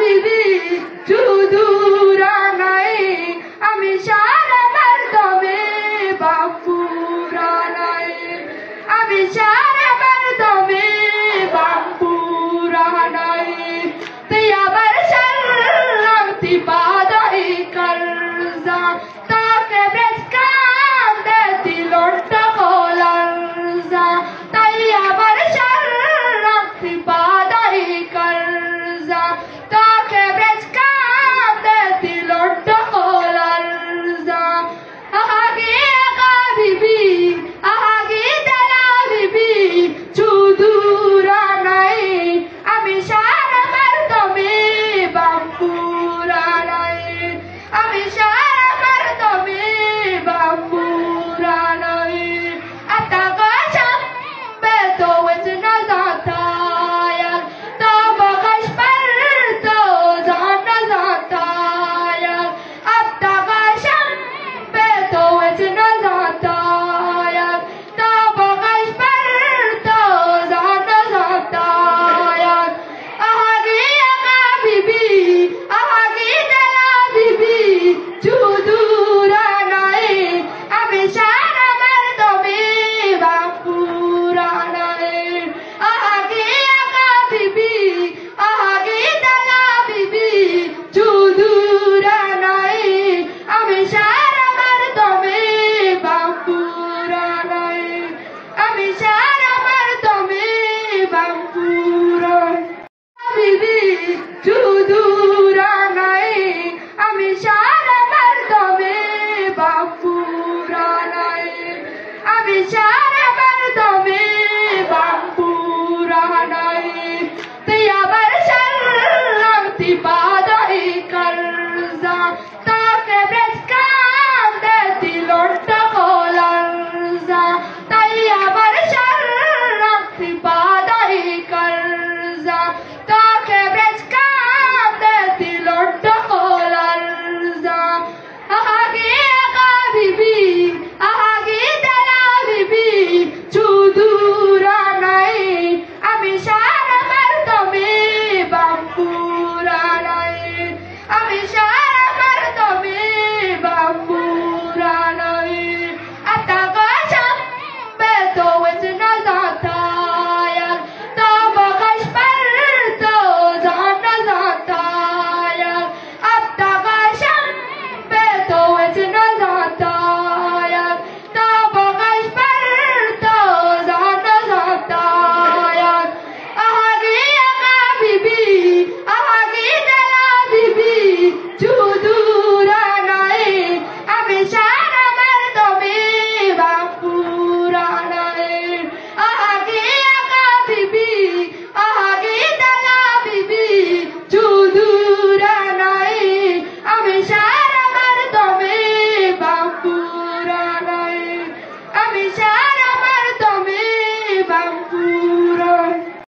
বিবি চুদুরানাই আমি সারা মর্দমে বাপুরানাই আমি সারা মর্দমে বাপুরানাই তৈয়াবার সালাম তিবাদাই করজা তাকে ব্রেজকাম দে দিলটা কোলারজা তৈয়াবার সালাম তিবাদাই করজা তাকে ব্রেজকাম দে দিলটা কোলারজা আগে আগা বিবি আগে দলা বিবি চুদুরানাই আমি সারা মর্দমে বাপুরানাই আমি সারা মর্দমে বাপুরানাই ataga chambe to wezna zataya to bagash parto zana zataya ataga chambe to wezna zataya to bagash parto zana zataya ahagi aga bibi ahagi dala bibi chuduranai ami shara mardome bapuranai ahagi aga bibi ahagi dala bibi chuduranai ami shara mardome bapuranai ami shara mardome bapuranai বিবি চুদুরানাই আমি সারা মর্দমে বাপুরানাই আমি সারা মর্দমে বাপুরানাই তৈয়াবার সালাম তিবা